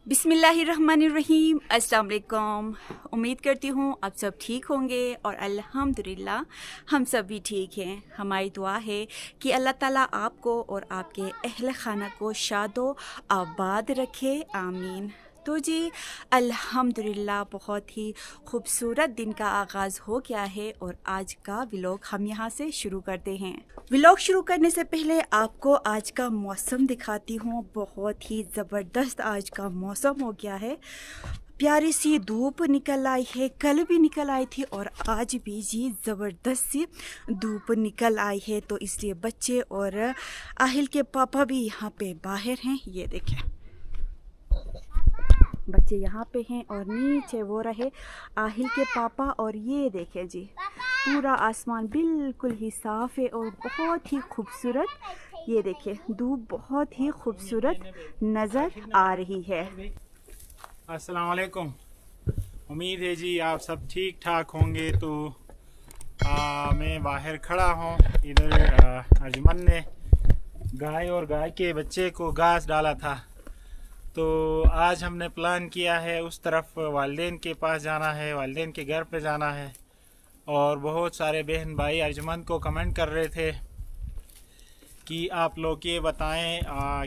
बिस्मिल्लाहिर्रहमानिर्रहीम। अस्सलाम वालेकुम। उम्मीद करती हूँ आप सब ठीक होंगे और अल्हम्दुलिल्लाह हम सब भी ठीक हैं। हमारी दुआ है कि अल्लाह ताला आपको और आपके अहल खाना को शादो आबाद रखे, आमीन। तो जी अल्हम्दुलिल्लाह बहुत ही खूबसूरत दिन का आगाज़ हो गया है और आज का व्लॉग हम यहाँ से शुरू करते हैं। व्लॉग शुरू करने से पहले आपको आज का मौसम दिखाती हूँ। बहुत ही ज़बरदस्त आज का मौसम हो गया है। प्यारी सी धूप निकल आई है, कल भी निकल आई थी और आज भी जी ज़बरदस्त सी धूप निकल आई है। तो इसलिए बच्चे और आहिल के पापा भी यहाँ पे बाहर हैं। ये देखें बच्चे यहाँ पे हैं और नीचे वो रहे आहिल के पापा। और ये देखें जी पूरा आसमान बिल्कुल ही साफ़ है और बहुत ही खूबसूरत। ये देखें धूप बहुत ही खूबसूरत नज़र आ रही है। अस्सलाम वालेकुम। उम्मीद है जी आप सब ठीक ठाक होंगे। तो मैं बाहर खड़ा हूँ। इधर अर्जुमन ने गाय और गाय के बच्चे को घास डाला था। तो आज हमने प्लान किया है उस तरफ वालिदैन के पास जाना है, वालिदैन के घर पे जाना है। और बहुत सारे बहन भाई अर्जुमन को कमेंट कर रहे थे कि आप लोग ये बताएं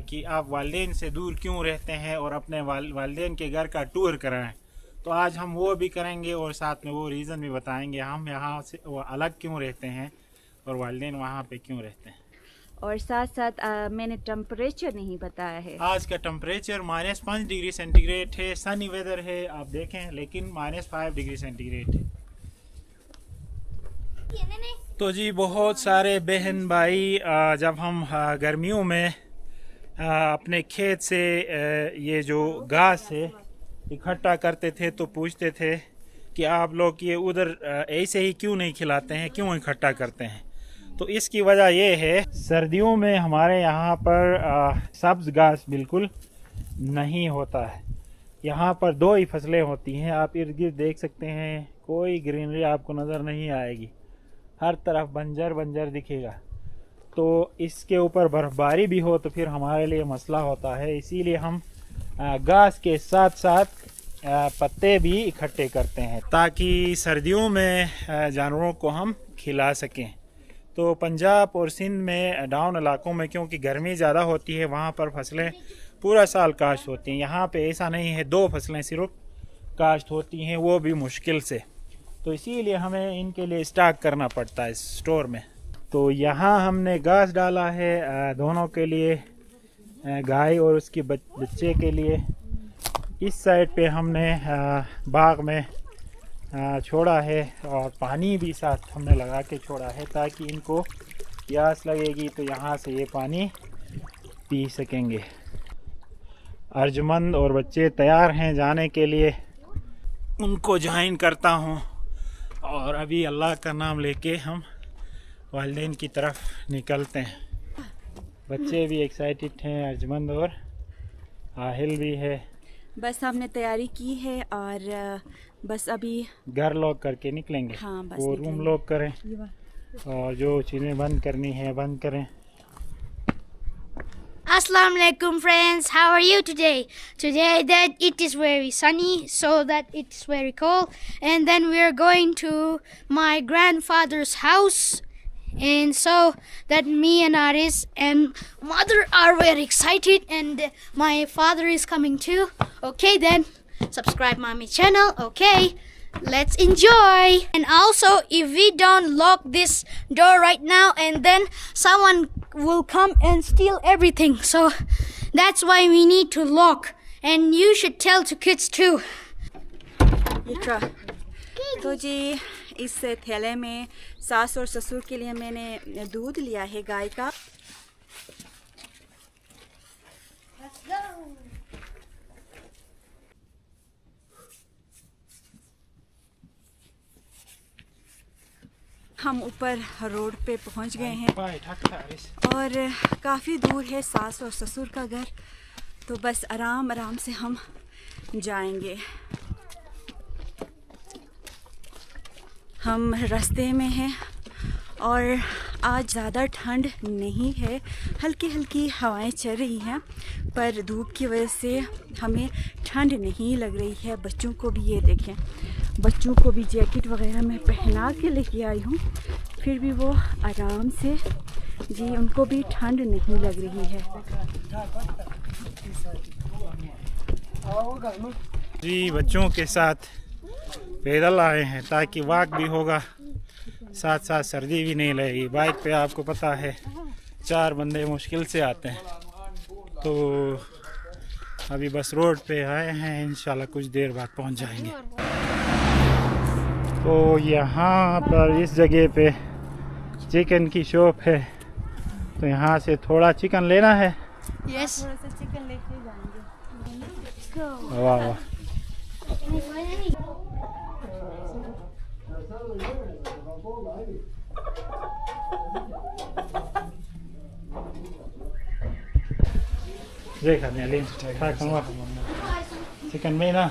कि आप वालिदैन से दूर क्यों रहते हैं और अपने वालिदैन के घर का टूर कराएं। तो आज हम वो भी करेंगे और साथ में वो रीज़न भी बताएंगे हम यहाँ से वो अलग क्यों रहते हैं और वालिदैन वहाँ पे क्यों रहते हैं। और साथ साथ मैंने टेम्परेचर नहीं बताया है। आज का टेम्परेचर -5 डिग्री सेंटीग्रेड है। सनी वेदर है आप देखें, लेकिन -5 डिग्री सेंटीग्रेड है। तो जी बहुत सारे बहन भाई जब हम गर्मियों में अपने खेत से ये जो घास है इकट्ठा करते थे तो पूछते थे कि आप लोग ये उधर ऐसे ही क्यों नहीं खिलाते हैं, क्यों इकट्ठा करते हैं। तो इसकी वजह ये है सर्दियों में हमारे यहाँ पर सब्ज़ घास बिल्कुल नहीं होता है। यहाँ पर 2 ही फसलें होती हैं। आप इर्द गिर्द देख सकते हैं, कोई ग्रीनरी आपको नज़र नहीं आएगी, हर तरफ बंजर बंजर दिखेगा। तो इसके ऊपर बर्फबारी भी हो तो फिर हमारे लिए मसला होता है। इसीलिए हम घास के साथ साथ पत्ते भी इकट्ठे करते हैं ताकि सर्दियों में जानवरों को हम खिला सकें। तो पंजाब और सिंध में डाउन इलाकों में क्योंकि गर्मी ज़्यादा होती है वहाँ पर फसलें पूरा साल काश्त होती हैं। यहाँ पे ऐसा नहीं है, 2 फसलें सिर्फ काश्त होती हैं, वो भी मुश्किल से। तो इसीलिए हमें इनके लिए स्टॉक करना पड़ता है स्टोर में। तो यहाँ हमने घास डाला है दोनों के लिए, गाय और उसके बच्चे के लिए। इस साइड पे हमने बाग में छोड़ा है और पानी भी साथ हमने लगा के छोड़ा है ताकि इनको प्यास लगेगी तो यहाँ से ये पानी पी सकेंगे। अर्जुमंद और बच्चे तैयार हैं जाने के लिए, उनको ज्वाइन करता हूँ और अभी अल्लाह का नाम लेके हम वालिदैन की तरफ निकलते हैं। बच्चे भी एक्साइटेड हैं, अर्जुमंद और आहिल भी है। बस हमने तैयारी की है और बस अभी घर लॉक करके निकलेंगे। हाँ, बस वो रूम लॉक करें और जो चीज़ें बंद करनी है बंद करें। Assalamu alaikum friends, how are you today? Today that it is very sunny, so that it's very cold, and then we are going to my grandfather's house, and so that me and Aris and mother are very excited, and my father is coming too. Okay then, subscribe my channel. Okay, let's enjoy. And also if we don't lock this door right now, and then someone will come and steal everything, so that's why we need to lock, and you should tell to kids too. तो जी इस थैले में सास और ससुर के लिए मैंने दूध लिया है गाय का। Let's go. हम ऊपर रोड पे पहुंच गए हैं और काफ़ी दूर है सास और ससुर का घर। तो बस आराम आराम से हम जाएंगे। हम रास्ते में हैं और आज ज़्यादा ठंड नहीं है, हल्की हल्की हवाएं चल रही हैं, पर धूप की वजह से हमें ठंड नहीं लग रही है। बच्चों को भी ये देखें, बच्चों को भी जैकेट वगैरह मैं पहना के लेके आई हूँ, फिर भी वो आराम से जी, उनको भी ठंड नहीं लग रही है। जी, बच्चों के साथ पैदल आए हैं ताकि वॉक भी होगा, साथ साथ सर्दी भी नहीं लगेगी। बाइक पे आपको पता है 4 बंदे मुश्किल से आते हैं, तो अभी बस रोड पे आए हैं, इंशाल्लाह कुछ देर बाद पहुंच जाएंगे। तो यहाँ पर इस जगह पे चिकन की शॉप है, तो यहाँ से थोड़ा चिकन लेना है। Yes. थोड़ा सा चिकन लेके जाएंगे। वाह वाह, देखा नहीं अली था कहाँ चिकन में ना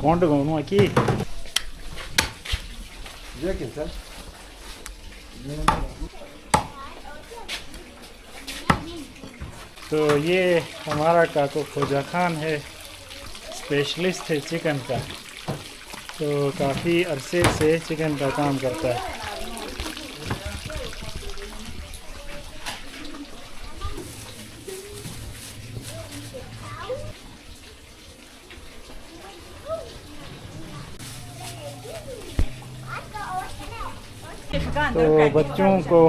कौन तो कहूँ aquí तो ये हमारा काको खोजा खान है, स्पेशलिस्ट है चिकन का, तो काफ़ी अरसे से चिकन का काम करता है। तो बच्चों को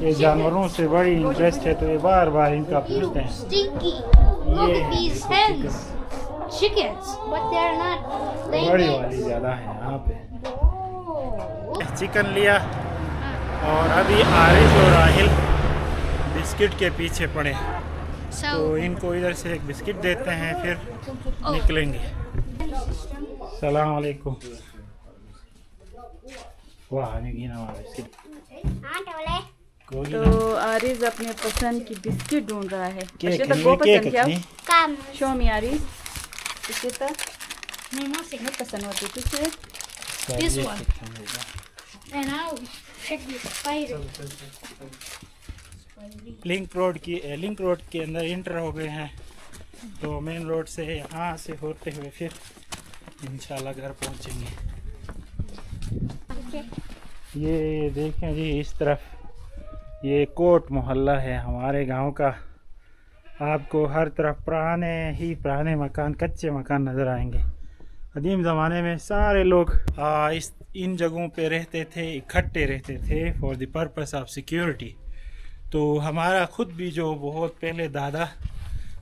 ये जानवरों से बड़ी इंटरेस्ट है, तो ये बार बार इनका पूछते हैं। Stinky. Look at these hens. Chickens, but they're not laying बड़ी eggs. वाली ज़्यादा है यहाँ पे। Oh. चिकन लिया और अभी आरिश और राहिल बिस्किट के पीछे पड़े, So, तो इनको इधर से एक बिस्किट देते हैं, फिर निकलेंगे। सलाम अलैकुम। वाह नहीं ना बिस्किट। तो आरिज अपने पसंद की बिस्किट ढूंढ रहा है। केक अच्छा, तो वो केक पसंद क्या? come. शो मी आरिज, इसके तो No, nothing. नहीं पसंद होती तुझे। This one. And I'll check the spider. Link road के अंदर इंटर हो गए हैं, तो मेन रोड से यहाँ से होते हुए फिर इंशाल्लाह घर पहुँचेंगे। ये देखें जी, इस तरफ ये कोट मोहल्ला है हमारे गांव का। आपको हर तरफ पुराने मकान, कच्चे मकान नज़र आएंगे। कदीम ज़माने में सारे लोग इन जगहों पे रहते थे, इकट्ठे रहते थे for the purpose of security. तो हमारा खुद भी जो बहुत पहले दादा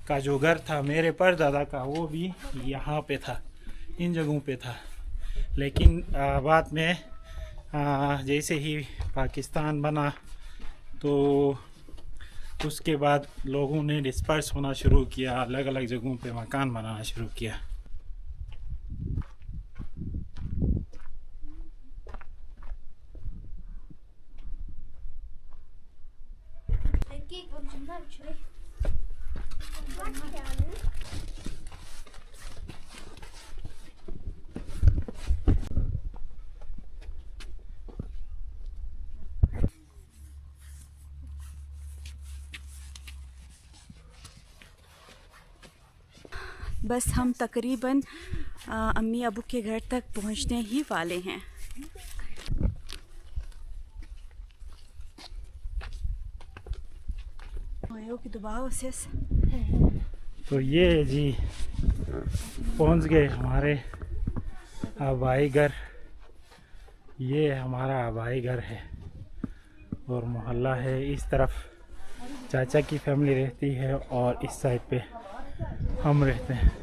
का जो घर था, मेरे परदादा का, वो भी यहाँ पे था, इन जगहों पे था। लेकिन बाद में जैसे ही पाकिस्तान बना, तो उसके बाद लोगों ने डिस्पर्स होना शुरू किया, अलग अलग जगहों पे मकान बनाना शुरू किया। बस हम तकरीबन अम्मी अबू के घर तक पहुंचने ही वाले हैं। तो ये जी पहुंच गए हमारे आबाई घर। ये हमारा आबाई घर है और मोहल्ला है। इस तरफ चाचा की फैमिली रहती है और इस साइड पे हम रहते हैं।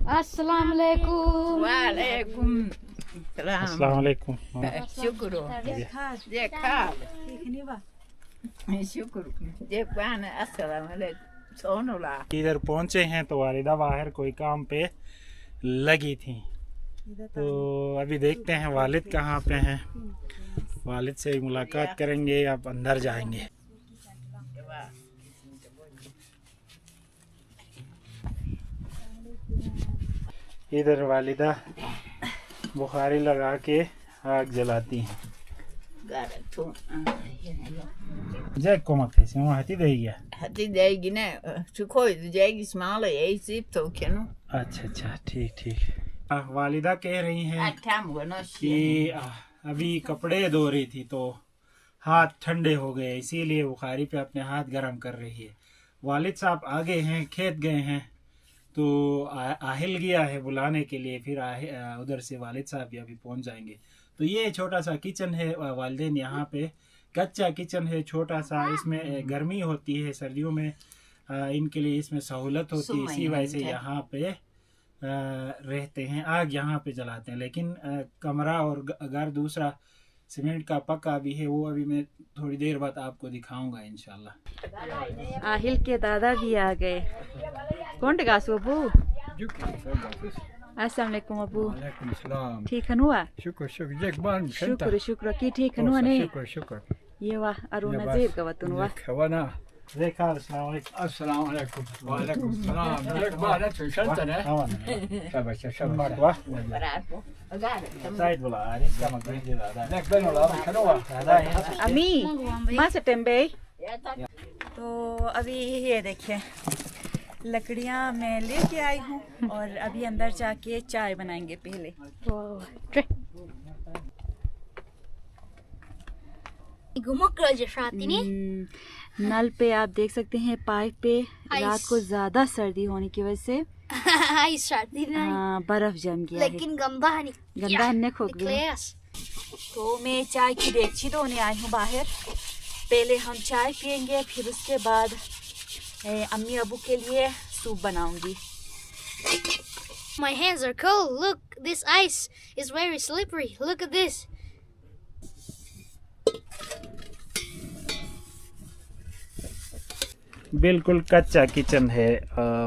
Assalamu alaikum. वालेकुम सलाम। अस्सलाम वालेकुम। शुक्र जे खाल शुक्र जे पान अस्सलाम वालेकुम सोनुला। इधर पहुंचे हैं तो वालिदा बाहर कोई काम पे लगी थी, तो अभी देखते हैं वालिद कहाँ पे हैं। वालिद से मुलाकात करेंगे, अब अंदर जाएंगे। इधर वालिदा बुखारी लगा के आग जलाती हैं। जैक को मत ऐसे वहाँ हती देगी क्या? हती देगी ना, चुकोई देगी स्माल है यही सिर्फ तो क्या नो। अच्छा अच्छा ठीक ठीक। वालिदा कह रही हैं कि अभी कपड़े धो रही थी तो हाथ ठंडे हो गए, इसीलिए बुखारी पे अपने हाथ गर्म कर रही है। वालिद साहब आगे हैं, खेत गए हैं, तो आहिल गया है बुलाने के लिए, फिर उधर से वालिद साहब भी अभी पहुंच जाएंगे। तो ये छोटा सा किचन है वालिदैन, यहाँ पे कच्चा किचन है छोटा सा, इसमें गर्मी होती है, सर्दियों में इनके लिए इसमें सहूलत होती है, इसी वजह से यहाँ पे रहते हैं, आग यहाँ पे जलाते हैं। लेकिन कमरा और घर दूसरा सीमेंट का पक्का भी है, वो अभी मैं थोड़ी देर बाद आपको दिखाऊंगा इंशाल्लाह। आहिल के दादा भी आ गए। कौन टगासु अबू? अस्सलाम वालेकुम अबू। वालेकुम सलाम। ठीक हनुआ? शुक्र शुक्र जग बान शुक्र शुक्र की ठीक हनुआ ने? शुक्र शुक्र। ये वाह अरुणा जेब का वतन वाह। खवाना देखा अस्सलाम वालेकुम। वालेकुम सलाम। जग बान तो शंत ने। शाबाश शाबाश। वाह साइड बोला अरे इसका मतलब ये दादा नेक बनो ला खनवा दादा है। अम्मी मां से टेम्बे। तो अभी ये देखिए लकड़ियाँ मैं लेके आई हूँ और अभी अंदर जाके चाय बनाएंगे पहले। नल पे आप देख सकते हैं पाइप पे रात को ज्यादा सर्दी होने की वजह से बर्फ जम गया लेकिन गंदा हन्ने खोक गया। तो मैं चाय की डेगची धोने आई हूँ बाहर। पहले हम चाय पियेंगे, फिर उसके बाद अम्मी अबू के लिए सूप बनाऊंगी। My hands are cold. Look, this ice is very slippery. Look at this. बिल्कुल कच्चा किचन है।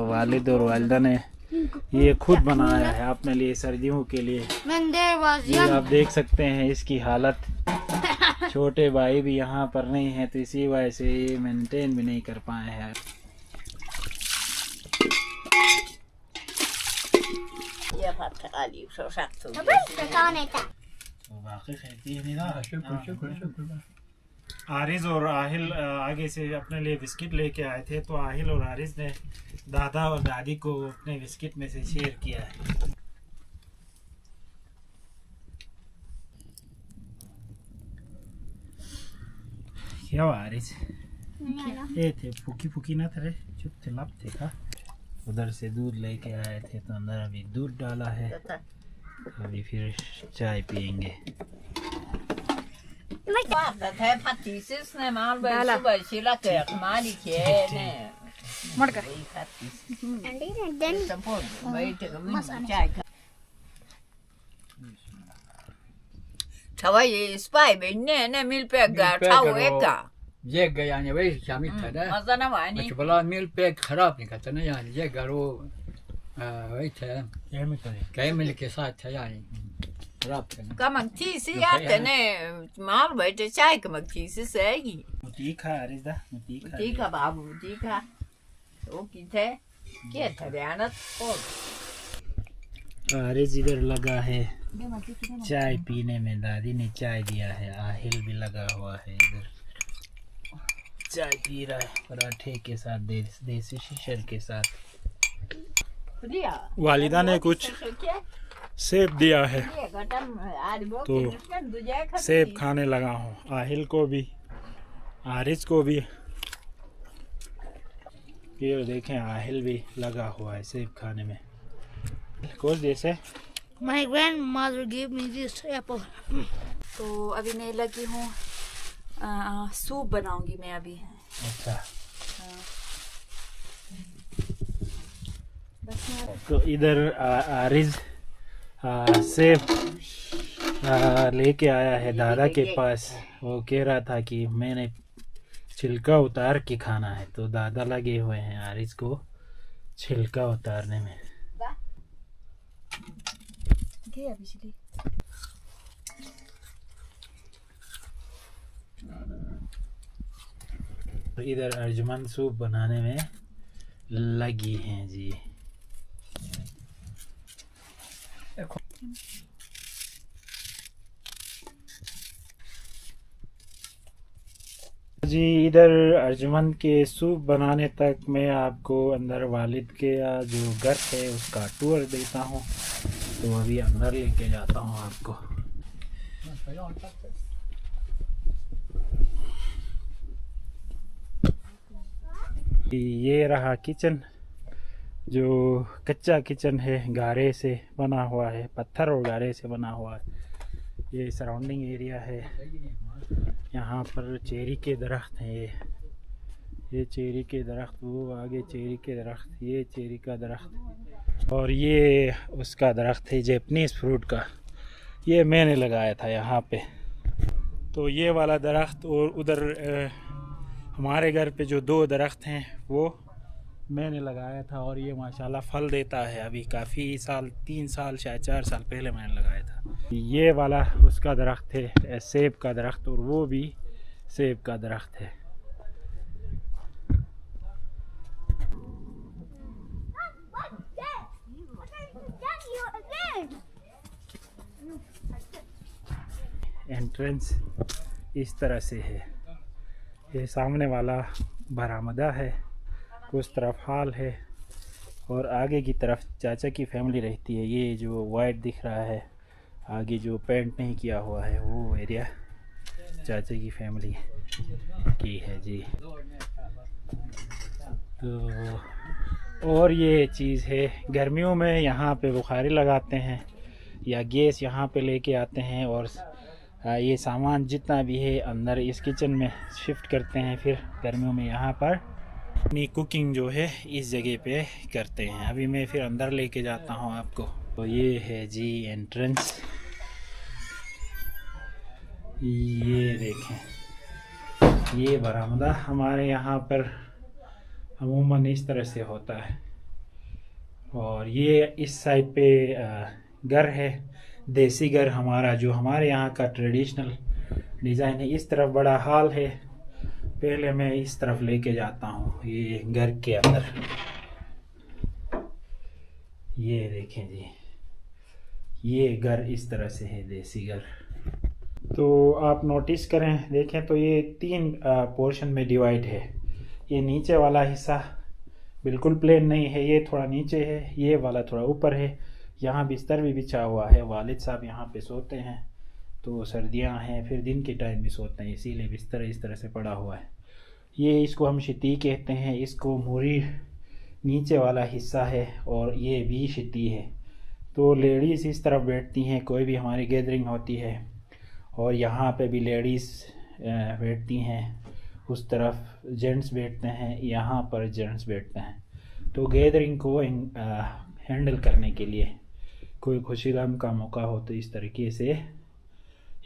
वालिद और वालिदा ने ये खुद बनाया है अपने लिए सर्दियों के लिए। ये आप देख सकते हैं इसकी हालत। छोटे भाई भी यहाँ पर नहीं है तो इसी वजह से ये मेंटेन भी नहीं कर पाए हैं। शुक्र शुक्र शुक्र। आरिज और आहिल आगे से अपने लिए बिस्किट लेके आए थे, तो आहिल और आरिज ने दादा और दादी को अपने बिस्किट में से शेयर किया है। क्या हुआ आरिज? ये थे फूकी फूकी ना थे, चुप थे लब थे का। उधर से दूध लेके आए थे तो अंदर अभी दूध डाला है, अभी फिर चाय पियेंगे। ये स्पाई बेने ने मिल पे गाठाओ एका ये गया ने वही शामिल था ना। मजा ना वानी बला मिल पे खराब नहीं करता ना यानी, ये गारो वही था कैमिल के साथ था यानी खराब था। कमंती से आते ने माल बैठे चाय कमंती से सही तीखा आरिजा तीखा तीखा बाबू तीखा वो की थे क्या था ध्यानत और आरिज इधर लगा है चाय पीने में, दादी ने चाय दिया है, आहिल भी लगा हुआ है इधर चाय पी रहा है पराठे के साथ, देसी शीशर के साथ। वालिदा ने कुछ सेब दिया है तो सेब खाने लगा हूँ, आहिल को भी आरिज को भी। ये देखें आहिल भी लगा हुआ है सेब खाने में। कुछ जैसे My grandmother gave me this apple. तो अभी मैं लगी हूँ सूप बनाऊंगी मैं अभी। अच्छा तो इधर आरिज सेब लेके आया है दादा के पास। वो कह रहा था कि मैंने छिलका उतार के खाना है, तो दादा लगे हुए हैं आरिज को छिलका उतारने में। तो इधर अर्जुमन सूप बनाने में लगी हैं जी। जी इधर अर्जुमंद के सूप बनाने तक मैं आपको अंदर वालिद के जो घर है उसका टूर देता हूँ। तो अभी अंदर लेके जाता हूँ आपको। ये रहा किचन, जो कच्चा किचन है, गारे से बना हुआ है, पत्थर और गारे से बना हुआ है। ये सराउंडिंग एरिया है। यहाँ पर चेरी के दरख्त हैं। ये चेरी के दरख्त, वो आगे चेरी के दरख्त, ये चेरी का दरख्त और ये उसका दरख्त है जैपनीज़ फ्रूट का। ये मैंने लगाया था यहाँ पे। तो ये वाला दरख्त और उधर हमारे घर पे जो 2 दरख्त हैं वो मैंने लगाया था और ये माशाल्लाह फल देता है। अभी काफ़ी साल, 3 साल शायद 4 साल पहले मैंने लगाया था। ये वाला उसका दरख्त है, सेब का दरख्त, और वो भी सेब का दरख्त है। एंट्रेंस इस तरह से है। ये सामने वाला बरामदा है, उस तरफ हॉल है और आगे की तरफ चाचा की फैमिली रहती है। ये जो वाइट दिख रहा है आगे जो पेंट नहीं किया हुआ है वो एरिया चाचा की फैमिली की है जी। तो और ये चीज़ है, गर्मियों में यहाँ पे बुखारी लगाते हैं या गैस यहाँ पे लेके आते हैं और ये सामान जितना भी है अंदर इस किचन में शिफ्ट करते हैं। फिर गर्मियों में यहाँ पर अपनी कुकिंग जो है इस जगह पे करते हैं। अभी मैं फिर अंदर लेके जाता हूँ आपको। तो ये है जी एंट्रेंस, ये देखें, ये बरामदा हमारे यहाँ पर अमूमन इस तरह से होता है। और ये इस साइड पे घर है, देसी घर हमारा, जो हमारे यहाँ का ट्रेडिशनल डिज़ाइन है। इस तरफ बड़ा हॉल है, पहले मैं इस तरफ लेके जाता हूँ ये घर के अंदर। ये देखें जी, ये घर इस तरह से है, देसी घर। तो आप नोटिस करें, देखें तो ये 3 पोर्शन में डिवाइड है। ये नीचे वाला हिस्सा बिल्कुल प्लेन नहीं है, ये थोड़ा नीचे है, ये वाला थोड़ा ऊपर है। यहाँ बिस्तर भी बिछा हुआ है, वालिद साहब यहाँ पे सोते हैं। तो सर्दियाँ हैं, फिर दिन के टाइम भी सोते हैं, इसीलिए बिस्तर इस तरह से पड़ा हुआ है। ये इसको हम शिती कहते हैं। इसको मूरी नीचे वाला हिस्सा है और ये भी शिती है। तो लेडीज़ इस तरफ बैठती हैं, कोई भी हमारी गैदरिंग होती है, और यहाँ पे भी लेडीज़ बैठती हैं। उस तरफ जेंट्स बैठते हैं, यहाँ पर जेंट्स बैठते हैं। तो गैदरिंग को हैंडल करने के लिए कोई खुशी गम का मौका हो तो इस तरीके से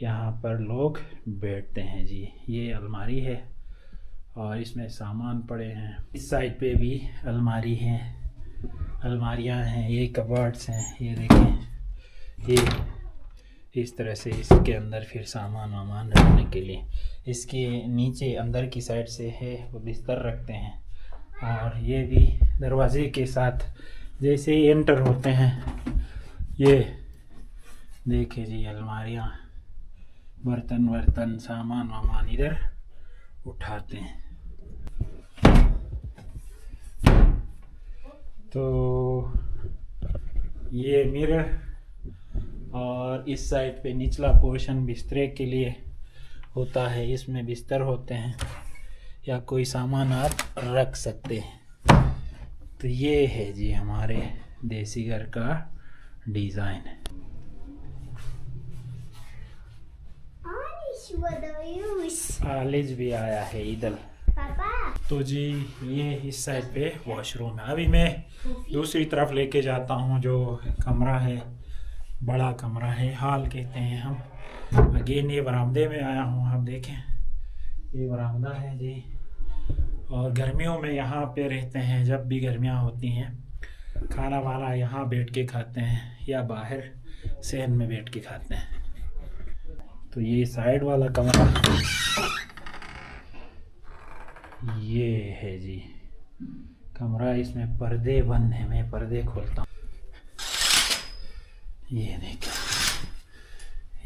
यहाँ पर लोग बैठते हैं जी। ये अलमारी है और इसमें सामान पड़े हैं। इस साइड पे भी अलमारी है, अलमारियाँ हैं, ये कबर्ड्स हैं। ये देखें, ये इस तरह से इसके अंदर फिर सामान वामान रखने के लिए। इसके नीचे अंदर की साइड से है वो बिस्तर रखते हैं। और ये भी दरवाजे के साथ जैसे ही एंटर होते हैं, ये देखिए जी अलमारियाँ, बर्तन वर्तन, सामान वामान इधर उठाते हैं। तो ये मिरर, और इस साइड पे निचला पोर्शन बिस्तरे के लिए होता है, इसमें बिस्तर होते हैं या कोई सामान आप रख सकते हैं। तो ये है जी हमारे देसी घर का डिज़ाइन। आलिज भी आया है इधर। तो जी ये इस साइड पे वॉशरूम है। अभी मैं दूसरी तरफ लेके जाता हूँ, जो कमरा है, बड़ा कमरा है, हॉल कहते हैं हम। अगेन ये बरामदे में आया हूँ, आप देखें ये बरामदा है जी। और गर्मियों में यहाँ पे रहते हैं, जब भी गर्मियाँ होती हैं खाना वाना यहाँ बैठ के खाते हैं या बाहर सहन में बैठ के खाते हैं। तो ये साइड वाला कमरा ये है जी कमरा, इसमें पर्दे बंद हैं। मैं पर्दे खोलता हूँ। ये देखें,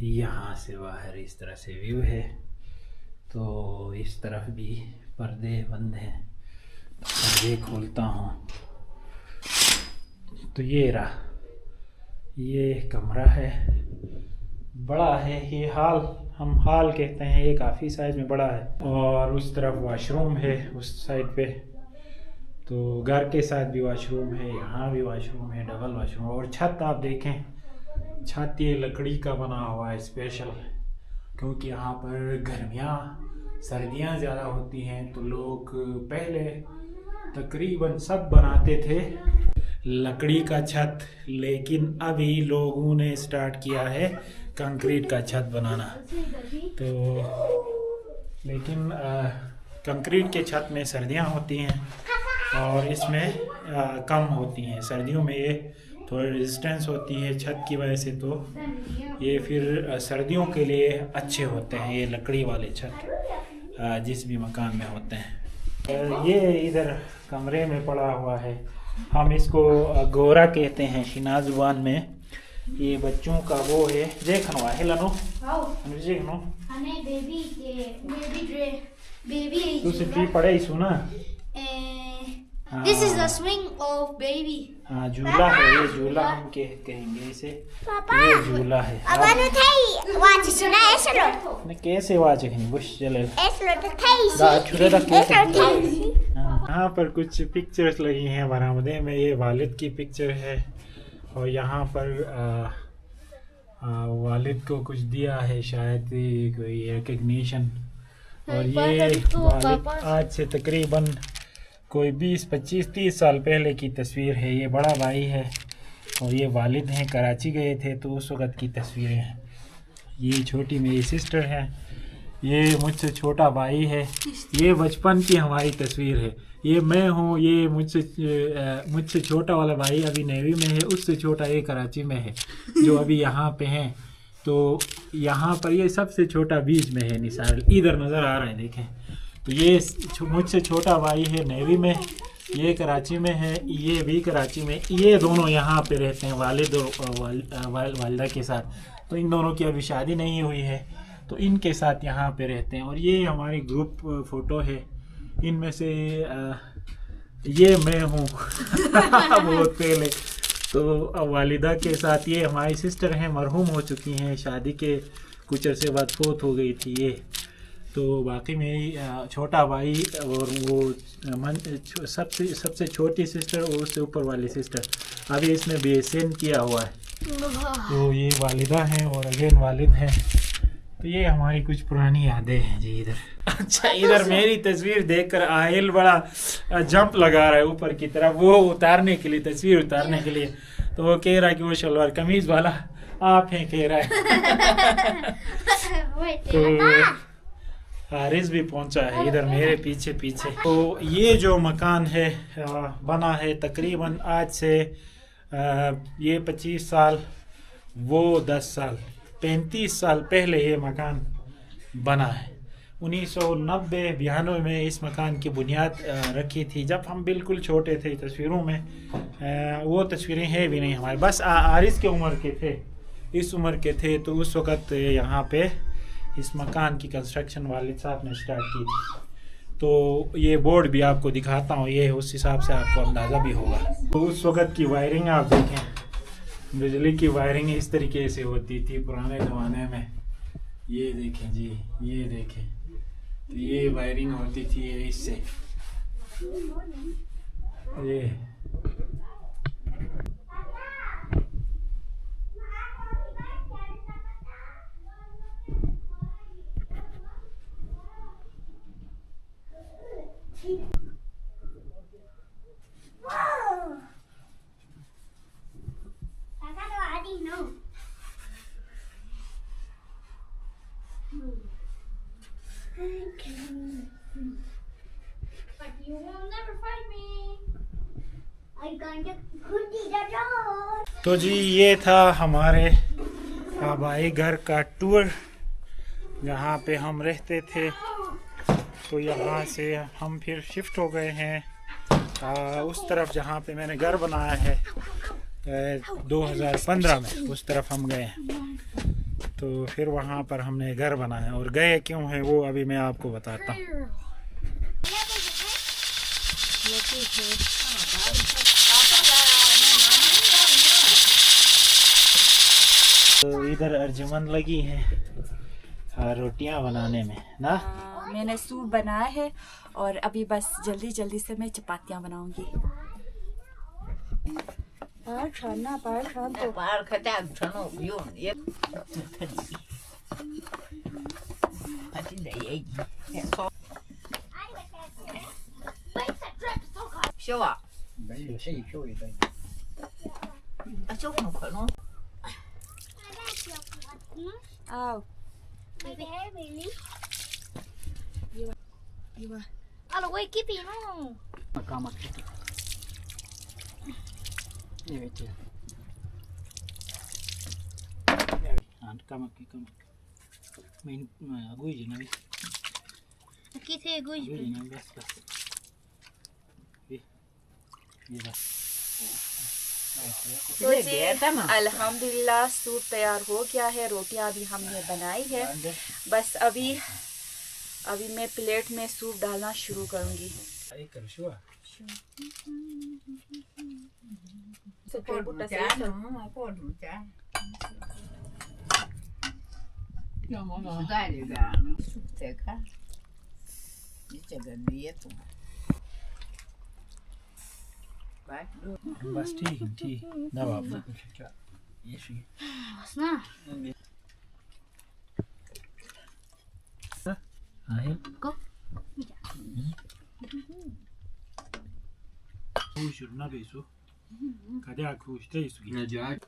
यहाँ से बाहर इस तरह से व्यू है। तो इस तरफ भी पर्दे बंद हैं, पर्दे खोलता हूँ तो ये रहा, ये कमरा है, बड़ा है ये हॉल, हम हॉल कहते हैं, ये काफ़ी साइज में बड़ा है। और उस तरफ वॉशरूम है उस साइड पे, तो घर के साथ भी वॉशरूम है, यहाँ भी वॉशरूम है, डबल वॉशरूम। और छत आप देखें, छत ये लकड़ी का बना हुआ है स्पेशल, क्योंकि यहाँ पर गर्मियाँ सर्दियाँ ज़्यादा होती हैं, तो लोग पहले तकरीबन सब बनाते थे लकड़ी का छत, लेकिन अभी लोगों ने स्टार्ट किया है कंक्रीट का छत बनाना। तो लेकिन कंक्रीट के छत में सर्दियाँ होती हैं और इसमें कम होती हैं। सर्दियों में ये थोड़ी रेजिस्टेंस होती है छत की वजह से, तो ये फिर सर्दियों के लिए अच्छे होते हैं ये लकड़ी वाले छत जिस भी मकान में होते हैं। ये इधर कमरे में पड़ा हुआ है, हम इसको गोरा कहते हैं शिनाज़ ज़ुबान में। ये बच्चों का वो है, देखनो है लनो देखनो तू सिटी पढ़े सुना। This is the swing of baby. हाँ झूला है, ये झूला हम कहेंगे इसे, ये झूला है। कैसे वाच बुश चले यहाँ पर कुछ पिक्चर्स लगी हैं बरामदे में, ये वालिद की पिक्चर है और यहाँ पर वालिद को कुछ दिया है शायद कोई रिकग्निशन। और ये वालिद आज से तकरीबन कोई 20, 25, 30 साल पहले की तस्वीर है। ये बड़ा भाई है और ये वालिद हैं, कराची गए थे तो उस वक़्त की तस्वीरें हैं। ये छोटी मेरी सिस्टर है, ये मुझसे छोटा भाई है, ये बचपन की हमारी तस्वीर है। ये मैं हूँ, ये मुझसे छोटा वाला भाई अभी नेवी में है, उससे छोटा ये कराची में है जो अभी यहाँ पे हैं। तो यहाँ पर ये सबसे छोटा बीच में है निसार, इधर नज़र आ रहा है देखें। तो ये मुझसे छोटा भाई है नेवी में, ये कराची में है, ये भी कराची में। ये दोनों यहाँ पे रहते हैं वालिद और वालिदा के साथ। तो इन दोनों की अभी शादी नहीं हुई है, तो इनके साथ यहाँ पे रहते हैं। और ये हमारी ग्रुप फ़ोटो है, इनमें से ये मैं हूँ बहुत पहले। तो वालिदा के साथ ये हमारी सिस्टर हैं, मरहूम हो चुकी हैं, शादी के कुछ अरसे बाद फोत हो गई थी ये। तो बाकी मेरी छोटा भाई और वो सबसे छोटी सिस्टर और उससे ऊपर वाली सिस्टर अभी इसने BSN किया हुआ है। तो ये वालिदा हैं और अगेन वालिद हैं। तो ये हमारी कुछ पुरानी यादें हैं जी इधर। अच्छा, इधर मेरी तस्वीर देखकर आहिल बड़ा जंप लगा रहा है ऊपर की तरफ, वो उतारने के लिए, तस्वीर उतारने के लिए। तो वो कह रहा है कि वो शलवार कमीज वाला आप हैं, कह रहा है। तो हारिस भी पहुंचा है इधर मेरे पीछे पीछे। तो ये जो मकान है बना है तकरीबन आज से ये 25 साल, वो 10 साल, 35 साल पहले ये मकान बना है। 1990-92 में इस मकान की बुनियाद रखी थी, जब हम बिल्कुल छोटे थे। तस्वीरों में वो तस्वीरें हैं भी नहीं हमारे, बस आरिस के उम्र के थे, इस उम्र के थे। तो उस वक़्त यहाँ पे इस मकान की कंस्ट्रक्शन वालिद साहब ने स्टार्ट की थी। तो ये बोर्ड भी आपको दिखाता हूँ, ये उस हिसाब से आपको अंदाज़ा भी होगा। तो उस वक़्त की वायरिंग आप देखें, बिजली की वायरिंग इस तरीके से होती थी पुराने ज़माने में। ये देखें जी, ये देखें, तो ये वायरिंग होती थी इससे। ये But you will never find me. I'm going to put the door. तो जी ये था हमारे आबाई घर का टूर, जहाँ पे हम रहते थे। तो यहाँ से हम फिर शिफ्ट हो गए हैं उस तरफ जहाँ पे मैंने घर बनाया है। 2015 में उस तरफ हम गए हैं। तो फिर वहाँ पर हमने घर बनाया, और गए क्यों हैं वो अभी मैं आपको बताता हूँ। तो इधर अर्जुमन लगी हैं रोटियां बनाने में ना। मैंने सूप बनाया है और अभी बस जल्दी जल्दी से मैं चपातियाँ बनाऊंगी। पार खता छनो यो एक अति दई 쇼와 쇼는 거는 आओ Alo, wait, keep it on. Evet. Main agui je nabi. Keep it good. Agui je nabi bas. ये बस। तो जी अल्हम्दुलिल्लाह सूप तैयार हो गया है। रोटियां अभी हमने बनाई है, बस अभी मैं प्लेट में सूप डालना शुरू करूंगी। बस ठीक दवा ये What's Go. Kuşur na besu. Kadar kuşta isu. Necati.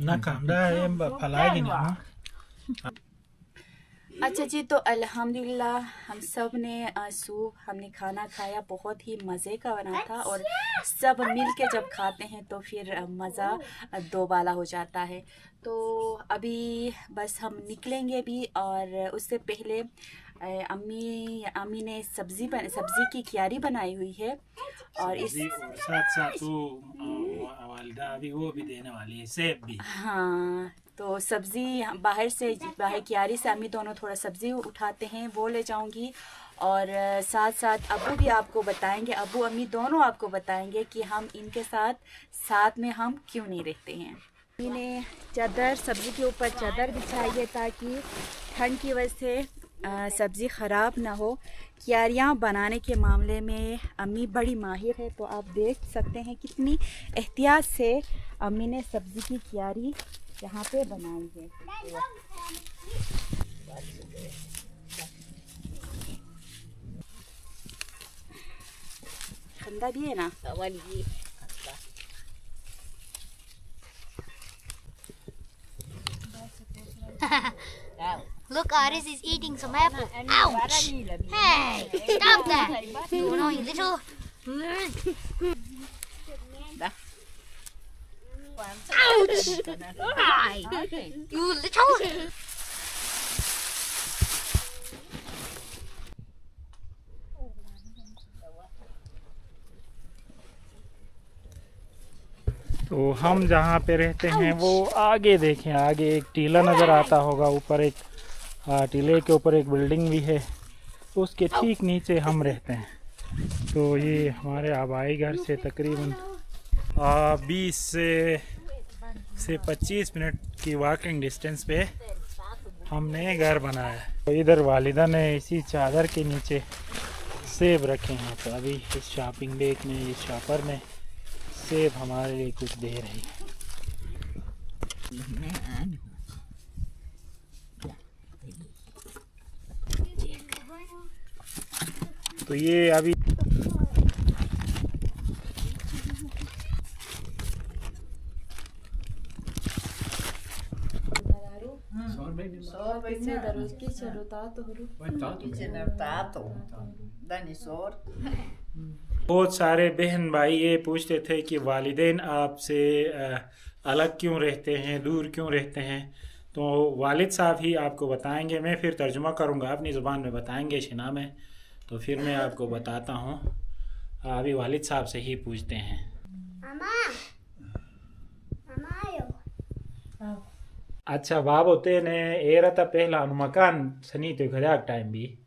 ना काम दा एम फलाई ना। अच्छा जी, तो अल्हम्दुलिल्लाह हम सब ने सूप हमने खाना खाया, बहुत ही मज़े का बना था, और सब मिल के जब खाते हैं तो फिर मज़ा दोबाला हो जाता है। तो अभी बस हम निकलेंगे भी, और उससे पहले अम्मी ने सब्ज़ी की क्यारी बनाई हुई है, और इस साथ साथ वो वालिदा भी वो भी देने वाली है, सेब भी। हाँ, तो सब्ज़ी बाहर क्यारी से अम्मी दोनों थोड़ा सब्ज़ी उठाते हैं, वो ले जाऊंगी, और साथ साथ अब्बू भी आपको बताएंगे, अब्बू अम्मी दोनों आपको बताएंगे कि हम इनके साथ में हम क्यों नहीं रहते हैं। अम्मी ने सब्ज़ी के ऊपर चादर बिछाई है ताकि ठंड की वजह से सब्ज़ी ख़राब ना हो। क्यारियाँ बनाने के मामले में अम्मी बड़ी माहिर है, तो आप देख सकते हैं कितनी एहतियात से अम्मी ने सब्ज़ी की क्यारी यहाँ पे बनाई है। ठंडा भी है ना। Look, Aris is eating some apple. Ouch! Hey, stop that! Oh no, you little. Ouch! Why? You little. तो हम जहाँ पे रहते हैं वो आगे देखें, आगे एक टीला नज़र आता होगा, ऊपर एक टीले के ऊपर एक बिल्डिंग भी है, उसके ठीक नीचे हम रहते हैं। तो ये हमारे आबाई घर से तकरीबन 20 से 25 मिनट की वॉकिंग डिस्टेंस पे हमने घर बनाया है। तो इधर वालिदा ने इसी चादर के नीचे सेब रखे हैं, तो अभी इस शॉपिंग बैग में इस शॉपर ने सेब हमारे लिए कुछ दे रही है। तो ये अभी बहुत सारे बहन भाई ये पूछते थे कि वालिदैन आपसे अलग क्यों रहते हैं, दूर क्यों रहते हैं, तो वालिद साहब ही आपको बताएंगे। मैं फिर तर्जुमा करूँगा, अपनी ज़ुबान में बताएंगे शिना में, तो फिर मैं आपको बताता हूँ। अभी वालिद साहब से ही पूछते हैं। अच्छा बाबू तेने एरा था पहला मकान सनी तो खजाक टाइम भी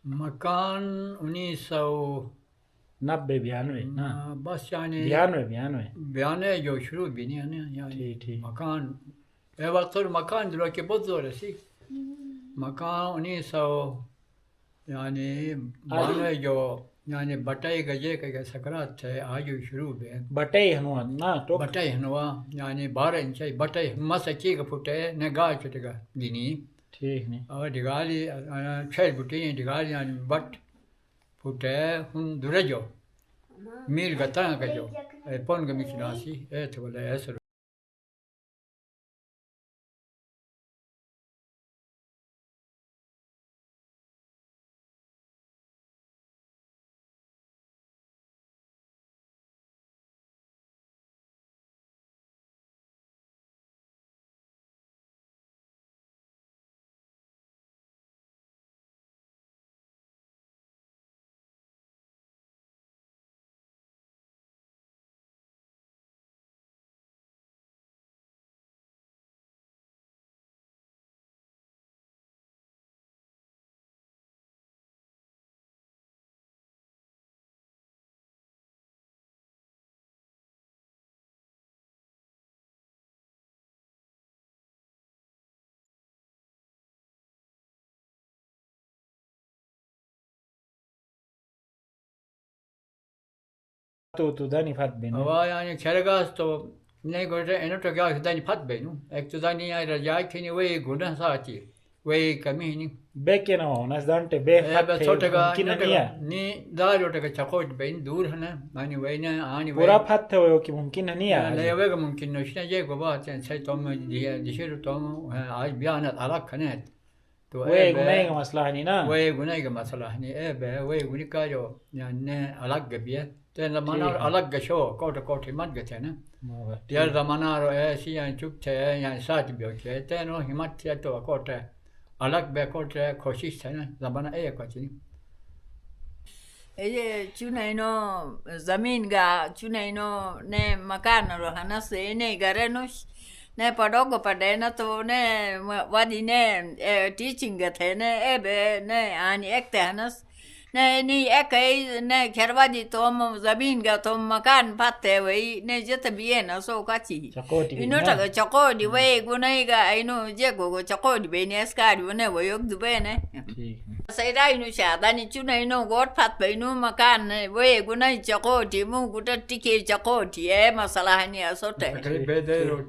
मकान 1990-92 ना बस यानी 92 जो शुरू भी नहीं है ना यानी ठीक मकान ए वक्त मकान जो के बहुत जोर है मकान 1900 यानी 92 जो यानी बटाई गजे के सकरात थे आज शुरू में बटाई हनुआ ना तो बटाई हनुआ यानी 12 इंच बटाई मसकी का फुटे ने गाय चटेगा दिनी ठीक नहीं और दिगाली छह बुटी दिगाली यानी बट फुटे हुन दुरजो मील गता का जो पन के मिचनासी ए तो बोले ऐसे तो दानी फात बेन हवा यानी खेलगास तो नहीं गोटे एनो तो क्या दानी फट बेनु एक तो दानी यार जाय खनी वे गुना साची वे कमी नहीं बेके ना हो नस दांटे बे फात छोटे का कि नहीं नी दार उठे का चकोट बेन दूर है ना मानी वे ना आनी पूरा फात हो कि मुमकिन नहीं है नहीं वे का मुमकिन नहीं ये को बात है सही तो मैं दिशे तो आज बयान अलग खने तो वे गुनाह का मसला है ना वे गुनाह का मसला है ए बे वे गुनाह का जो यानी अलग गबिया तो ज़माना अलग गशो कोटे मत गए ना यार ज़माना रो ऐसी यानी चुप थे यानी साथ भी होते थे नो हिम्मत थे तो कोटे अलग बे कोटे कोशिश थे ना ज़माना एक कुछ नहीं ये चुनाइनो ज़मीन का चुनाइनो ने मकान रो है ना से ने घरे नुश ने पढ़ो को पढ़े ना तो ने वादी ने टीचिंग थे ने ए बे ने आनी एक थे ना ने नी एक ने खेरवादी तो हम ज़मीन का तो मकान पाते वही ने जत भी है ना सो काची इनो तक चकोड़ी वही गुनाही का इनो जे को चकोड़ी बेने स्कारी वने वो योग दुबे ने सही राय नु शादा नी चुना इनो गोट पात बेनु मकान ने वही गुनाही चकोड़ी मु गुटा टिके चकोड़ी है मसला है नहीं असोते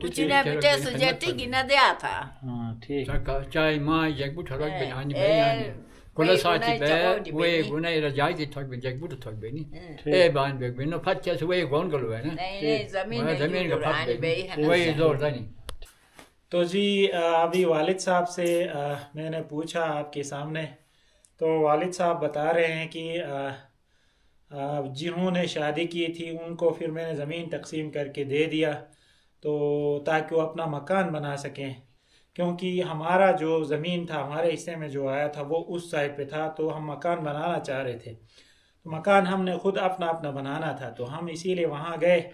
चुना बिटे सुजे टिकी न दिया था हाँ ठीक चाय माँ जग बुट हरक बेनी बेनी कोला साथी बे वे गुनाह रजाई की थक बे जगबुट थक बे नी ए बान बे बिनो फच्चे से वे गोन गलो है ना नहीं ज़मीन का फक बे वे जोर दानी तो जी अभी वालिद साहब से मैंने पूछा आपके सामने, तो वालिद साहब बता रहे हैं कि जिन्होंने शादी की थी उनको फिर मैंने ज़मीन तकसीम करके दे दिया तो ताकि वो अपना मकान बना सकें, क्योंकि हमारा जो ज़मीन था हमारे हिस्से में जो आया था वो उस साइड पे था, तो हम मकान बनाना चाह रहे थे। तो मकान हमने खुद अपना अपना बनाना था, तो हम इसीलिए वहाँ गए।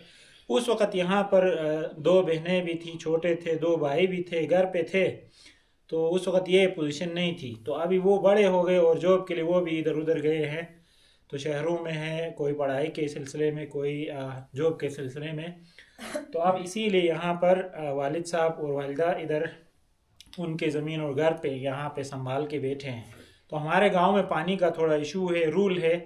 उस वक़्त यहाँ पर 2 बहनें भी थी, छोटे थे, 2 भाई भी थे, घर पे थे, तो उस वक़्त ये पोजीशन नहीं थी। तो अभी वो बड़े हो गए और जॉब के लिए वो भी इधर उधर गए हैं, तो शहरों में हैं, कोई पढ़ाई के सिलसिले में, कोई जॉब के सिलसिले में। तो अब इसीलिए यहाँ पर वालिद साहब और वालिदा इधर उनके ज़मीन और घर पे यहाँ पे संभाल के बैठे हैं। तो हमारे गांव में पानी का थोड़ा इशू है, रूल है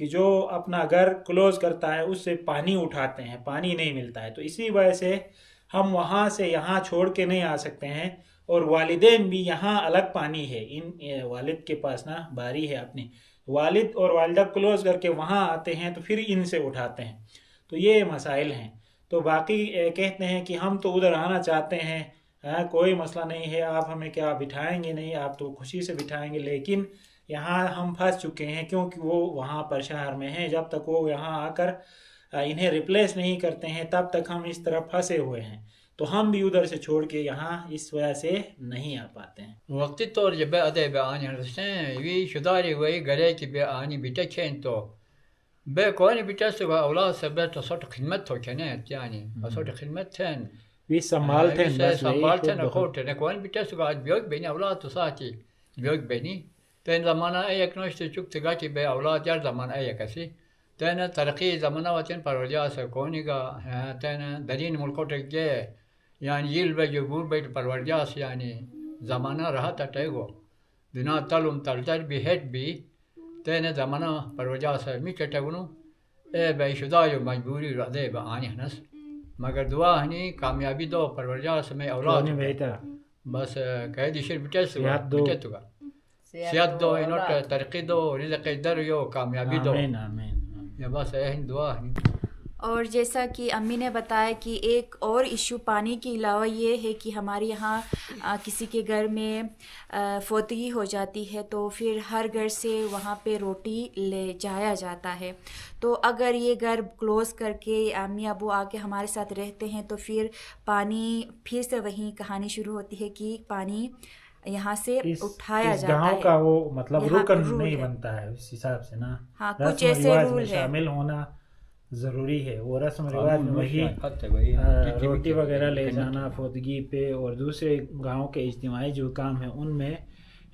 कि जो अपना घर क्लोज़ करता है उससे पानी उठाते हैं, पानी नहीं मिलता है। तो इसी वजह से हम वहाँ से यहाँ छोड़ के नहीं आ सकते हैं, और वालिदैन भी यहाँ अलग पानी है, इन वालिद के पास ना बारी है अपनी, वालिद और वालिदा क्लोज़ करके वहाँ आते हैं तो फिर इनसे उठाते हैं। तो ये मसाइल हैं। तो बाकी कहते हैं कि हम तो उधर आना चाहते हैं, कोई मसला नहीं है, आप हमें क्या बिठाएंगे नहीं, आप तो खुशी से बिठाएंगे, लेकिन यहाँ हम फंस चुके हैं क्योंकि वो वहाँ पर शहर में हैं। जब तक वो यहाँ आकर इन्हें रिप्लेस नहीं करते हैं तब तक हम इस तरफ फंसे हुए हैं। तो हम भी उधर से छोड़ के यहाँ इस वजह से नहीं आ पाते हैं. वक्ती तौर जब अदे बे आनी हरसें वी शुदारी वही गले की बे आनी बिटे चें तो बे कोई बिटे से औलाद से बे तो सोट खिदमत हो चने यानी सोट खिदमत थे वी संभालते हैं बस संभालते हैं खोटे ने कोई बिटे से आज बियोग बेनी औलाद तो साथी बियोग बेनी तो इन ज़माना एक नोश चुक तगा की बे औलाद यार ज़माना एक ऐसी तो इन तरक्की ज़माना वचन पर वजह से कोई का तो इन दरीन मुल्कों तक जे यानी यील बे जो गुर बे पर वजह से यानी ज़माना रहा था टेगो दिना तलुम तलतर भी हेड भी तो इन ज़माना पर वजह से मिट टेगुनु ए बे शुदा जो मजबूरी रहे बे आनी हनस मगर दुआ हनी कामयाबी दो पर वजह से मैं औलाद बस कह दी शिर बिटे तो का सियाद दो इनोट तरक्की दो रिज़्क़ दर यो कामयाबी दो आमीन आमीन. ये बस यही दुआ है. और जैसा कि अम्मी ने बताया कि एक और इशू पानी के अलावा ये है कि हमारे यहाँ किसी के घर में फोतगी हो जाती है तो फिर हर घर से वहाँ पे रोटी ले जाया जाता है. तो अगर ये घर क्लोज़ करके अम्मी अबू आके हमारे साथ रहते हैं तो फिर पानी फिर से वही कहानी शुरू होती है कि पानी यहाँ से उठाया जाता है. गाँव का वो मतलब रुकन नहीं बनता है उस हिसाब से ना. हाँ, कुछ ऐसे रूल है. शामिल होना ज़रूरी है. वो रस्म रिवाज में वही रोटी वगैरह ले जाना फोतगी पे और दूसरे गांव के इज्तिमाई जो काम है उनमें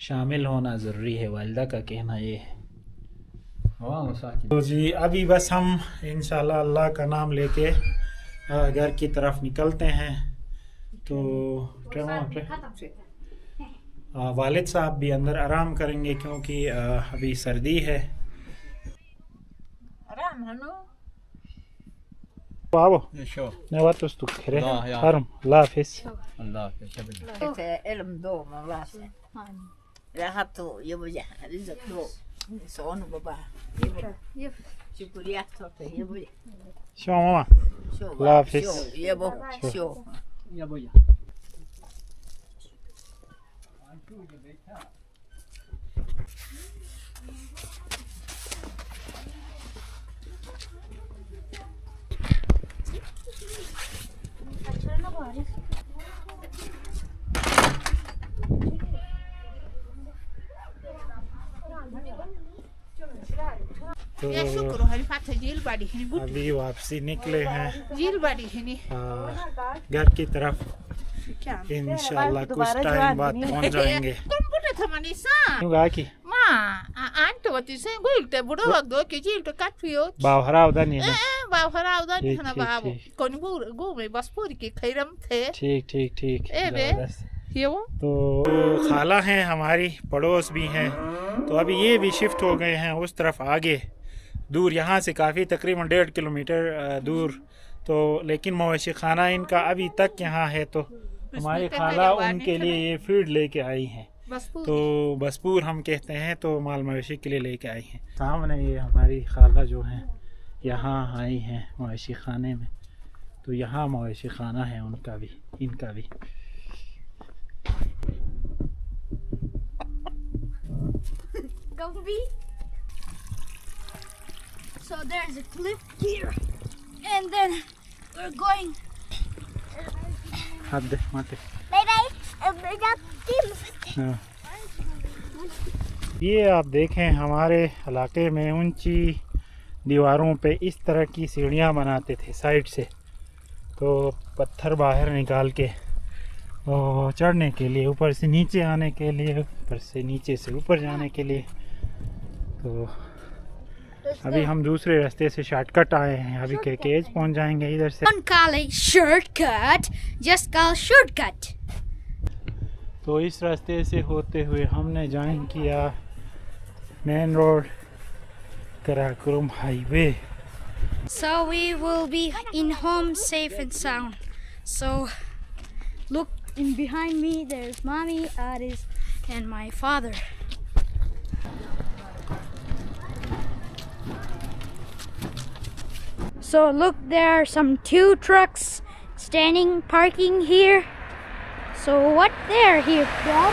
शामिल होना ज़रूरी है. वालिदा का कहना ये है. तो जी अभी बस हम इंशाल्लाह अल्लाह का नाम लेके घर की तरफ निकलते हैं. तो वालिद साहब भी अंदर आराम करेंगे क्योंकि अभी सर्दी है. आराम हनो बाबो ne watus tu khere harum lafis Allah te elm do malase rahato yebuja rizak do sono baba yebo shukuriya to yebuja sho mama lafis yebo sho yebuja तो अभी वापसी निकले हैं घर की तरफ. इंशाल्लाह कुछ टाइम बाद पहुंच जाएंगे. बावहरा उधर नहीं है. ठीक ठीक ठीक. तो खाला हैं हमारी पड़ोस भी हैं. तो अभी ये भी शिफ्ट हो गए हैं उस तरफ आगे दूर यहाँ से काफ़ी तकरीबन 1.5 किलोमीटर दूर. तो लेकिन मवेशी खाना इनका अभी तक यहाँ है. तो हमारी खाला उनके लिए ये फीड लेके आई हैं. तो बसपूर हम कहते हैं. तो माल मवेशी के लिए लेके आई हैं. सामने ये हमारी खाला जो हैं यहाँ आई हैं मवेशी खाने में. तो यहाँ मवेशी खाना है उनका भी इनका भी. So there's a cliff here, and then we're going. Hadi, hadi. हाँ. ये आप देखें हमारे इलाके में ऊंची दीवारों पे इस तरह की सीढ़ियाँ बनाते थे साइड से. तो पत्थर बाहर निकाल के चढ़ने के लिए, ऊपर से नीचे आने के लिए, ऊपर से नीचे से ऊपर जाने के लिए. तो अभी हम दूसरे रास्ते से शॉर्टकट आए हैं. अभी के केज पहुंच जाएंगे इधर से. Don't call it shortcut, just call shortcut. तो इस रास्ते से होते हुए हमने ज्वाइन किया main road Karakoram highway. So we will be in home safe and sound. So look in behind me, there's mommy, Aris, and my father. So look, there are some 2 trucks standing, parking here. So what they're here for?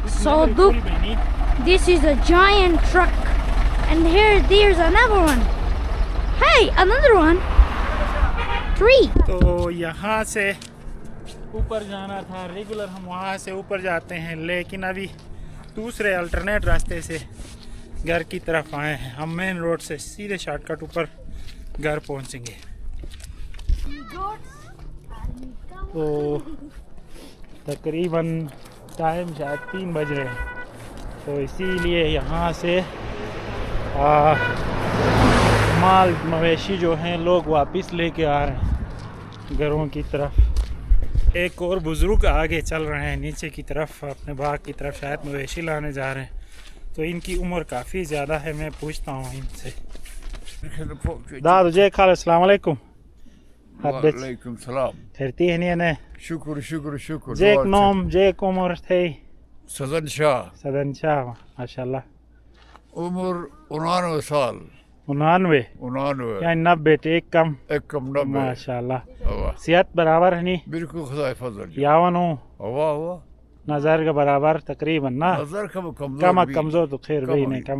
So look, this is a giant truck, and there's another one. Hey, another one. 3. तो यहाँ से ऊपर जाना था, regular हम वहाँ से ऊपर जाते हैं, लेकिन अभी दूसरे अल्टरनेट रास्ते से घर की तरफ आए हैं। हम मेन रोड से सीधे शॉर्टकट ऊपर घर पहुँचेंगे। तो तकरीबन टाइम शायद 3 बज रहे हैं, तो इसीलिए यहाँ से माल मवेशी जो हैं लोग वापस लेके आ रहे हैं घरों की तरफ। एक और बुज़ुर्ग आगे चल रहे हैं नीचे की तरफ, अपने बाग की तरफ, शायद मवेशी लाने जा रहे हैं। तो इनकी उम्र काफ़ी ज़्यादा है। मैं पूछता हूँ इनसे। दादू जे खाल अस्सलाम वालेकुम। वालेकुम सलाम। ठहरती है नहीं ने? शुक्र शुक्र शुक्र। जेक नोम जेक उम्र थे? सदन शाह। सदन शाह, माशाल्लाह। उम्र 99 साल। 99 यानी 90 एक कम 90 माशाल्लाह। सेहत बराबर है नहीं? बिल्कुल खुदा फजल। यावन हो वाह वाह। नजर का बराबर तकरीबन ना? नजर कमजोर तो खैर भी नहीं कम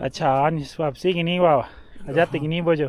अच्छा आनी वापसी की नहीं वाह अजाते की नहीं बजो।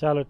चलो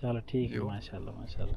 चलो ठीक है माशाल्लाह माशाल्लाह।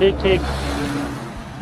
ठीक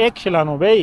एक शिलानो भाई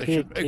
ठीक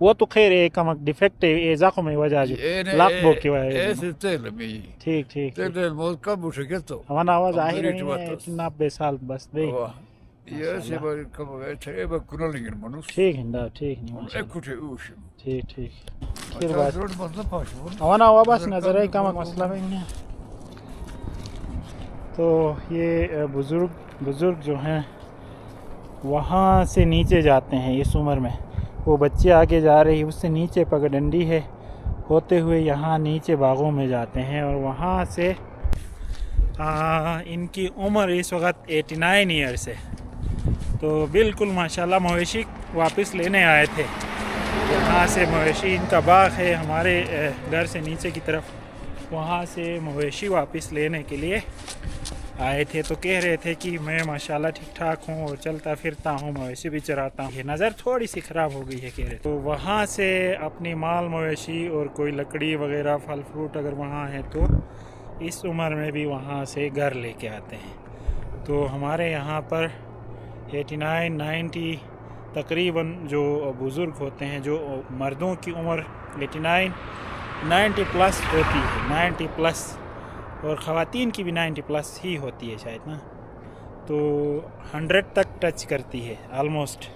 वो तो खैर एक कमक डिफेक्ट है जख्म में वजह जो लाख बो की वजह ऐसे तेल में ठीक तेल बहुत कम हो सके तो हमारा आवाज जाहिर नहीं है 90 साल बस भाई ये से कम है बस कुनलिंग मनुष्य ठीक है ना ठीक नहीं माशाल्लाह एकुटे उश ठीक फिर बात रोड मतलब पास हमारा आवाज बस नजर है कमक मसला नहीं। तो ये बुजुर्ग जो हैं वहाँ से नीचे जाते हैं इस उम्र में। वो बच्चे आगे जा रही, उससे नीचे पगडंडी है, होते हुए यहाँ नीचे बागों में जाते हैं। और वहाँ से इनकी उम्र इस वक्त 89 ईयर्स है। तो बिल्कुल माशाल्लाह मवेशी वापस लेने आए थे। यहाँ से मवेशी, इनका बाग है हमारे घर से नीचे की तरफ, वहाँ से मवेशी वापस लेने के लिए आए थे। तो कह रहे थे कि मैं माशाल्लाह ठीक ठाक हूँ और चलता फिरता हूँ, मवेशी भी चराता हूँ, नज़र थोड़ी सी ख़राब हो गई है कह रहे। तो वहाँ से अपनी माल मवेशी और कोई लकड़ी वगैरह फल फ्रूट अगर वहाँ है तो इस उम्र में भी वहाँ से घर लेके आते हैं। तो हमारे यहाँ पर 89 90 तकरीबन जो बुज़ुर्ग होते हैं, जो मर्दों की उम्र 89 90 प्लस होती है, 90 प्लस, और ख़वातीन की भी 90 प्लस ही होती है शायद ना। तो 100 तक टच करती है आलमोस्ट।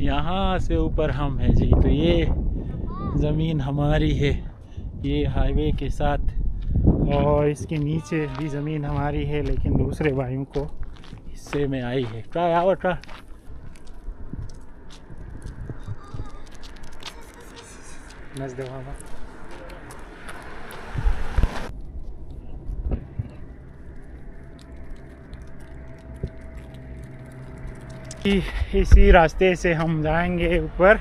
यहाँ से ऊपर हम हैं जी। तो ये ज़मीन हमारी है, ये हाईवे के साथ, और इसके नीचे भी ज़मीन हमारी है, लेकिन दूसरे भाइयों को हिस्से में आई है। क्या आवटा इसी रास्ते से हम जाएंगे ऊपर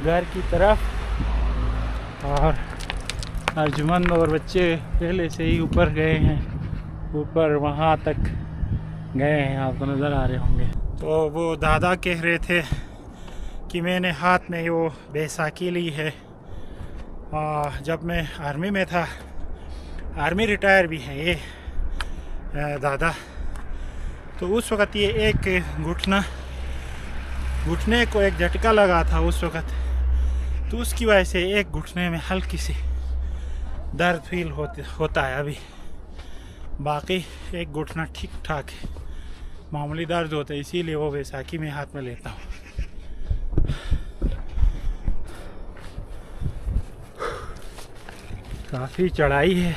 घर की तरफ। और अर्जुमंद और बच्चे पहले से ही ऊपर गए हैं, ऊपर वहाँ तक गए हैं, आपको नज़र आ रहे होंगे। तो वो दादा कह रहे थे कि मैंने हाथ में वो बैसाखी ली है जब मैं आर्मी में था, आर्मी रिटायर भी हैं ये दादा। तो उस वक़्त ये एक घुटने को एक झटका लगा था उस वक़्त, तो उसकी वजह से एक घुटने में हल्की सी दर्द फील होता है अभी। बाकी एक घुटना ठीक ठाक है, मामूली दर्द होता है, इसीलिए वो बैसाखी में हाथ में लेता हूँ। काफ़ी चढ़ाई है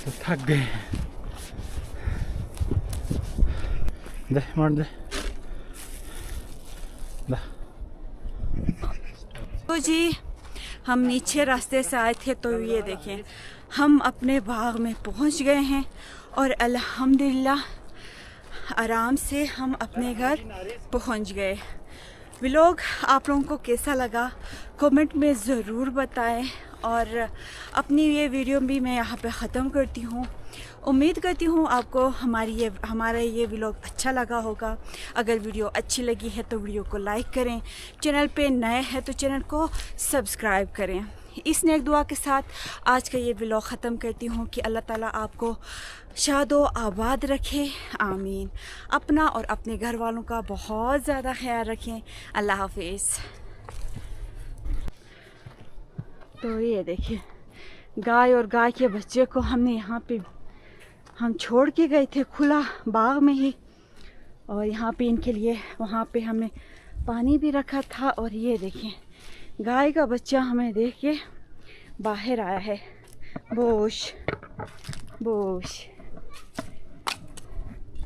तो थक गए हैं। दे मर दे। तो जी हम नीचे रास्ते से आए थे, तो ये देखें हम अपने बाग में पहुंच गए हैं और अल्हम्दुलिल्लाह आराम से हम अपने घर पहुंच गए। व्लॉग आप लोगों को कैसा लगा कमेंट में ज़रूर बताएं, और अपनी ये वीडियो भी मैं यहाँ पे ख़त्म करती हूँ। उम्मीद करती हूँ आपको हमारा ये व्लॉग अच्छा लगा होगा। अगर वीडियो अच्छी लगी है तो वीडियो को लाइक करें, चैनल पे नए हैं तो चैनल को सब्सक्राइब करें। इस नेक दुआ के साथ आज का ये व्लॉग ख़त्म करती हूँ कि अल्लाह ताला आपको शादो आबाद रखे, आमीन। अपना और अपने घर वालों का बहुत ज़्यादा ख्याल रखें। अल्लाह हाफिज़। तो ये देखिए गाय और गाय के बच्चे को हमने यहाँ पे हम छोड़ के गए थे खुला बाग में ही, और यहाँ पे इनके लिए वहाँ पे हमने पानी भी रखा था। और ये देखिए गाय का बच्चा हमें देख के बाहर आया है। बोश बोश।